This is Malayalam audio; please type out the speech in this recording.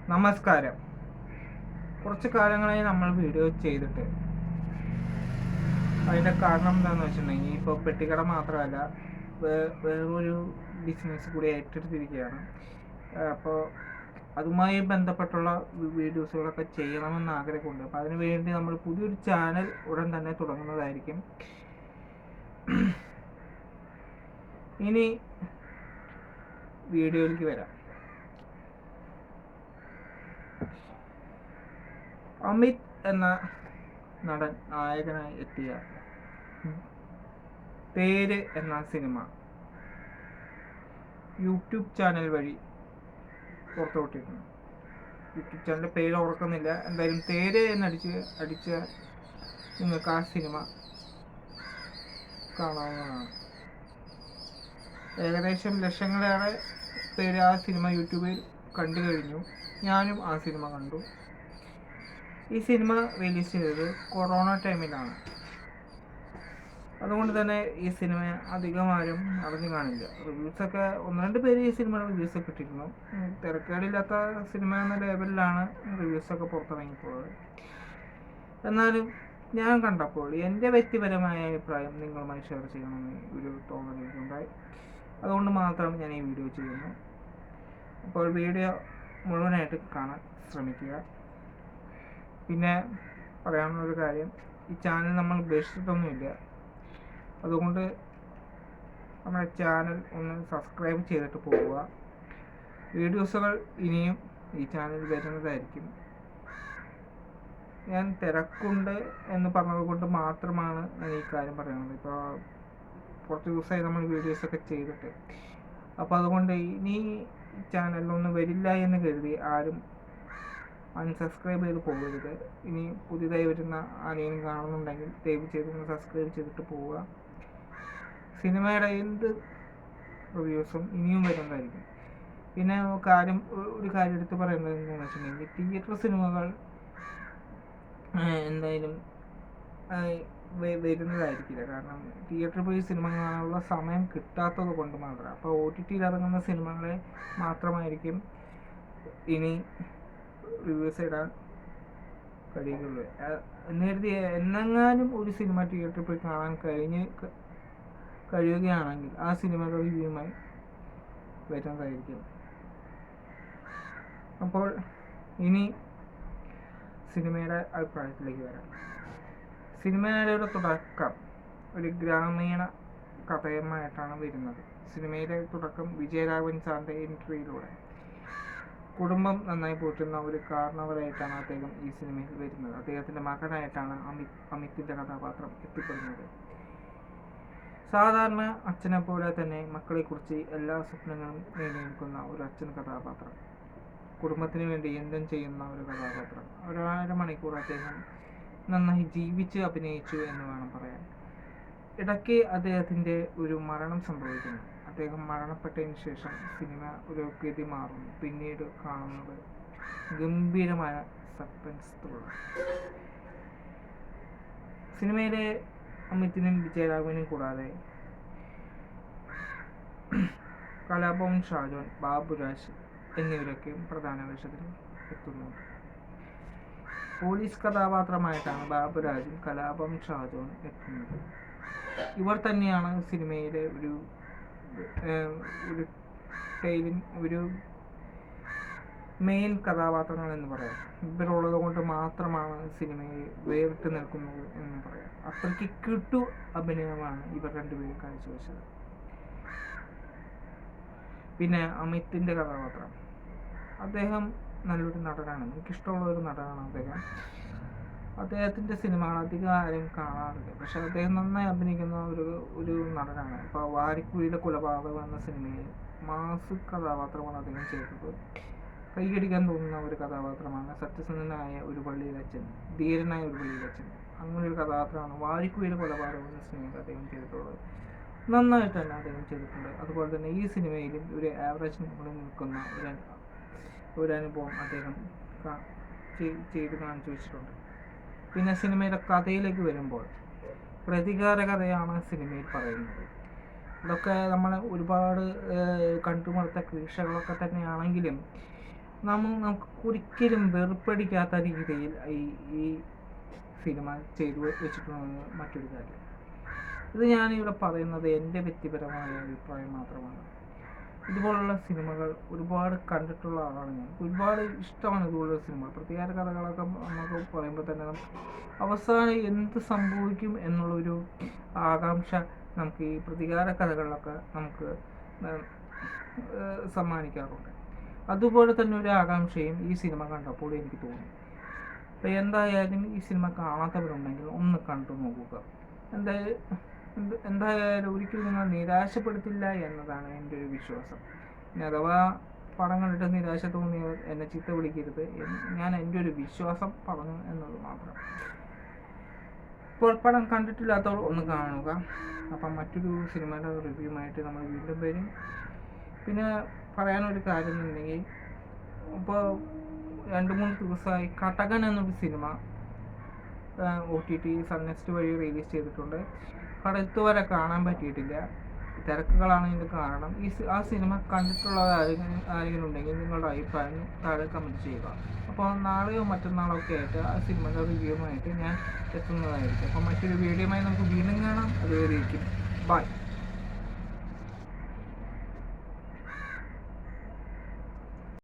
നമസ്കാരം. കുറച്ച് കാലങ്ങളായി നമ്മൾ വീഡിയോ ചെയ്തിട്ട്. അതിൻ്റെ കാരണം എന്താണെന്ന് വെച്ചിട്ടുണ്ടെങ്കിൽ, ഇപ്പോൾ പെട്ടിക്കട മാത്രമല്ല, വേറൊരു ബിസിനസ് കൂടി ഏറ്റെടുത്തിരിക്കുകയാണ്. അപ്പോൾ അതുമായി ബന്ധപ്പെട്ടുള്ള വീഡിയോസുകളൊക്കെ ചെയ്യണമെന്ന് ആഗ്രഹമുണ്ട്. അപ്പോൾ അതിനു വേണ്ടി നമ്മൾ പുതിയൊരു ചാനൽ ഉടൻ തന്നെ തുടങ്ങുന്നതായിരിക്കും. ഇനി വീഡിയോയിലേക്ക് വരാം. അമിത് എന്ന നടൻ നായകനായി എത്തിയ തേര് എന്ന സിനിമ യൂട്യൂബ് ചാനൽ വഴി പുറത്തുവിട്ടിരുന്നു. യൂട്യൂബ് ചാനലിൻ്റെ പേര് ഓർക്കുന്നില്ല. എന്തായാലും തേര് അടിച്ച നിങ്ങൾക്ക് ആ സിനിമ കാണാവുന്നതാണ്. ഏകദേശം ലക്ഷങ്ങളേറെ പേര് ആ സിനിമ യൂട്യൂബിൽ കണ്ടു കഴിഞ്ഞു. ഞാനും ആ സിനിമ കണ്ടു. ഈ സിനിമ റിലീസ് ചെയ്തത് കൊറോണ ടൈമിലാണ്. അതുകൊണ്ട് തന്നെ ഈ സിനിമ അധികം ആരും അറിഞ്ഞു കാണില്ല. റിവ്യൂസൊക്കെ 1-2 പേര് ഈ സിനിമയുടെ റിവ്യൂസൊക്കെ ഇട്ടിരുന്നു. തിരക്കേടില്ലാത്ത സിനിമ എന്ന ലേബലിലാണ് റിവ്യൂസൊക്കെ പുറത്തിറങ്ങിപ്പോയത്. എന്നാലും ഞാൻ കണ്ടപ്പോൾ എൻ്റെ വ്യക്തിപരമായ അഭിപ്രായം നിങ്ങളുമായി ഷെയർ ചെയ്യണമെന്ന് ഒരു തോന്നൽ എനിക്കുണ്ടായി. അതുകൊണ്ട് മാത്രം ഞാൻ ഈ വീഡിയോ ചെയ്യുന്നു. അപ്പോൾ വീഡിയോ മുഴുവനായിട്ട് കാണാൻ ശ്രമിക്കുക. പിന്നെ പറയാനുള്ളൊരു കാര്യം, ഈ ചാനൽ നമ്മൾ ഉപേക്ഷിച്ചിട്ടൊന്നുമില്ല. അതുകൊണ്ട് നമ്മുടെ ചാനൽ ഒന്ന് സബ്സ്ക്രൈബ് ചെയ്തിട്ട് പോവുക. വീഡിയോസുകൾ ഇനിയും ഈ ചാനലിൽ വരുന്നതായിരിക്കും. ഞാൻ തിരക്കുണ്ട് എന്ന് പറഞ്ഞത് കൊണ്ട് മാത്രമാണ് ഞാൻ ഈ കാര്യം പറയുന്നത്. ഇപ്പോൾ കുറച്ച് ദിവസമായി നമ്മൾ വീഡിയോസൊക്കെ ചെയ്തിട്ട്. അപ്പോൾ അതുകൊണ്ട് ഇനി ചാനലിലൊന്നും വരില്ല എന്ന് കരുതി ആരും അൺസബ്സ്ക്രൈബ് ചെയ്ത് പോകരുത്. ഇനി പുതിയതായി വരുന്ന ആരെയും കാണുന്നുണ്ടെങ്കിൽ ദയവ് ചെയ്തൊന്ന് സബ്സ്ക്രൈബ് ചെയ്തിട്ട് പോവുക. സിനിമയുടെ എന്ത് റിവ്യൂസും ഇനിയും വരുന്നതായിരിക്കും. പിന്നെ ഒരു കാര്യം എടുത്ത് പറയുന്നത് എന്താണെന്ന് വെച്ചിട്ടുണ്ടെങ്കിൽ, തിയേറ്റർ സിനിമകൾ എന്തായാലും വരുന്നതായിരിക്കില്ല. കാരണം തിയേറ്ററിൽ പോയി സിനിമ കാണാനുള്ള സമയം കിട്ടാത്തത് കൊണ്ട് മാത്രം. അപ്പോൾ OTTയിൽ ഇറങ്ങുന്ന സിനിമകളെ മാത്രമായിരിക്കും ഇനി റിവ്യൂസ് ഇടാൻ കഴിയുള്ളൂ. നേരത്തെ എന്നെങ്ങാനും ഒരു സിനിമ തിയേറ്ററിൽ പോയി കാണാൻ കഴിയുകയാണെങ്കിൽ ആ സിനിമയുടെ റിവ്യൂമായി വരുന്നതായിരിക്കും. അപ്പോൾ ഇനി സിനിമയുടെ അഭിപ്രായത്തിലേക്ക് വരാം. സിനിമയുടെ തുടക്കം ഒരു ഗ്രാമീണ കഥയുമായിട്ടാണ് വരുന്നത്. സിനിമയുടെ തുടക്കം വിജയരാഘവൻ സാറിൻ്റെ എൻട്രിയിലൂടെ കുടുംബം നന്നായി പോറ്റുന്ന ഒരു കാരണവരായിട്ടാണ് അദ്ദേഹം ഈ സിനിമയിൽ വരുന്നത്. അദ്ദേഹത്തിൻ്റെ മകനായിട്ടാണ് അമിതിൻ്റെ കഥാപാത്രം എത്തിപ്പെടുന്നത്. സാധാരണ അച്ഛനെ പോലെ തന്നെ മക്കളെക്കുറിച്ച് എല്ലാ സ്വപ്നങ്ങളും നേടി നിൽക്കുന്ന ഒരു അച്ഛൻ കഥാപാത്രം, കുടുംബത്തിന് വേണ്ടി എന്തും ചെയ്യുന്ന ഒരു കഥാപാത്രം. 1.5 മണിക്കൂർ അദ്ദേഹം നന്നായി ജീവിച്ച് അഭിനയിച്ചു എന്ന് വേണം പറയാൻ. ഇടയ്ക്ക് അദ്ദേഹത്തിൻ്റെ ഒരു മരണം സംഭവിക്കുന്നു. അദ്ദേഹം മരണപ്പെട്ടതിന് ശേഷം സിനിമ ഒരു ഗതി മാറുന്നു. പിന്നീട് കാണുന്നത് ഗംഭീരമായ സസ്പെൻസ് ത്രില്ലർ. സിനിമയിലെ അമിതിനും വിജയരാഘവനും കൂടാതെ കലാഭവൻ ഷാജോൻ, ബാബുരാജ് എന്നിവരൊക്കെയും പ്രധാന വേഷത്തിൽ എത്തുന്നുണ്ട്. പോലീസ് കഥാപാത്രമായിട്ടാണ് ബാബുരാജും കലാഭവൻ ഷാജോൻ എത്തുന്നത്. ഇവർ തന്നെയാണ് സിനിമയിലെ ഒരു മെയിൻ കഥാപാത്രങ്ങൾ എന്ന് പറയാം. ഇവരുള്ളത് കൊണ്ട് മാത്രമാണ് സിനിമയിൽ വേറിട്ട് നിൽക്കുന്നത് എന്ന് പറയാം. അത്രയ്ക്ക് കിട്ടു അഭിനയമാണ് ഇവർ രണ്ടുപേരും കാഴ്ചവെച്ചത്. പിന്നെ അമിതിൻ്റെ കഥാപാത്രം, അദ്ദേഹം നല്ലൊരു നടനാണ്. എനിക്കിഷ്ടമുള്ള ഒരു നടനാണ് അദ്ദേഹം. അദ്ദേഹത്തിൻ്റെ സിനിമകൾ അധികം ആരും കാണാറില്ല, പക്ഷെ അദ്ദേഹം നന്നായി അഭിനയിക്കുന്ന ഒരു നടനാണ്. ഇപ്പോൾ വാരിക്കുഴിയിലെ കൊലപാതകം എന്ന സിനിമയിൽ മാസ് കഥാപാത്രമാണ് അദ്ദേഹം ചെയ്തത്. കൈയടിക്കാൻ തോന്നുന്ന ഒരു കഥാപാത്രമാണ്. സത്യസന്ധനായ ഒരു പള്ളിയിലച്ഛൻ, ധീരനായ ഒരു പള്ളിയിലച്ഛൻ, അങ്ങനെ ഒരു കഥാപാത്രമാണ് വാരിക്കുഴിയിലെ കൊലപാതകം എന്ന സിനിമയിൽ അദ്ദേഹം ചെയ്തിട്ടുള്ളത്. നന്നായിട്ട് തന്നെ അദ്ദേഹം ചെയ്തിട്ടുണ്ട്. അതുപോലെ തന്നെ ഈ സിനിമയിലും ഒരു ആവറേജ് മുകളിൽ നിൽക്കുന്ന ഒരു അനുഭവം അദ്ദേഹം ചെയ്ത് കാണിച്ചു വെച്ചിട്ടുണ്ട്. പിന്നെ സിനിമയുടെ കഥയിലേക്ക് വരുമ്പോൾ, പ്രതികാര കഥയാണ് സിനിമയിൽ പറയുന്നത്. ഇതൊക്കെ നമ്മൾ ഒരുപാട് കണ്ടുമടുത്ത ക്ലീഷകളൊക്കെ തന്നെയാണെങ്കിലും നമുക്ക് ഒരിക്കലും വെറുപ്പടിക്കാത്ത രീതിയിൽ ഈ സിനിമ ചെയ്തു വെച്ചിട്ടുണ്ടെന്ന് മറ്റൊരു കാര്യം. ഇത് ഞാനിവിടെ പറയുന്നത് എൻ്റെ വ്യക്തിപരമായ അഭിപ്രായം മാത്രമാണ്. ഇതുപോലുള്ള സിനിമകൾ ഒരുപാട് കണ്ടിട്ടുള്ള ആളാണ് ഞാൻ. ഒരുപാട് ഇഷ്ടമാണ് ഇതുപോലുള്ള സിനിമ. പ്രതികാര കഥകളൊക്കെ നമുക്ക് പറയുമ്പോൾ തന്നെ അവസാനം എന്ത് സംഭവിക്കും എന്നുള്ളൊരു ആകാംക്ഷ നമുക്ക് ഈ പ്രതികാര കഥകളിലൊക്കെ നമുക്ക് സമ്മാനിക്കാറുണ്ട്. അതുപോലെ തന്നെ ഒരു ആകാംക്ഷയും ഈ സിനിമ കണ്ടപ്പോൾ എനിക്ക് തോന്നി. അപ്പോൾ എന്തായാലും ഈ സിനിമ കാണാത്തവരുണ്ടെങ്കിൽ ഒന്ന് കണ്ടു നോക്കുക. എന്തായാലും ഒരിക്കലും നിങ്ങൾ നിരാശപ്പെടുത്തില്ല എന്നതാണ് എൻ്റെ ഒരു വിശ്വാസം. ഇനി അഥവാ പടം കണ്ടിട്ട് നിരാശ തോന്നിയവർ എന്നെ ചീത്ത വിളിക്കരുത്. ഞാൻ എൻ്റെ ഒരു വിശ്വാസം പറഞ്ഞു എന്നത് മാത്രം. ഇപ്പോൾ പടം കണ്ടിട്ടില്ലാത്തവർ ഒന്ന് കാണുക. അപ്പം മറ്റൊരു സിനിമയുടെ റിവ്യൂമായിട്ട് നമ്മൾ വീണ്ടും വരും. പിന്നെ പറയാനൊരു കാര്യം എന്നുണ്ടെങ്കിൽ, ഇപ്പോൾ 2-3 ദിവസമായി കടകൻ എന്നൊരു സിനിമ OTT സൺനെക്സ്റ്റ് വഴി റിലീസ് ചെയ്തിട്ടുണ്ട്. കടത്ത് വരെ കാണാൻ പറ്റിയിട്ടില്ല. തിരക്കുകളാണ് ഇതിൻ്റെ കാരണം. ആ സിനിമ കണ്ടിട്ടുള്ള ആരെങ്കിലും ഉണ്ടെങ്കിൽ നിങ്ങളുടെ അഭിപ്രായം താഴെ കമൻറ്റ് ചെയ്യുക. അപ്പോൾ നാളെയോ മറ്റന്നാളോ ഒക്കെ ആയിട്ട് ആ സിനിമയുടെ റിവ്യൂമായിട്ട് ഞാൻ എത്തുന്നതായിരിക്കും. അപ്പോൾ മറ്റൊരു വീഡിയോയുമായി നമുക്ക് വീണ്ടും കാണാം. അതുവരേക്കും ബൈ.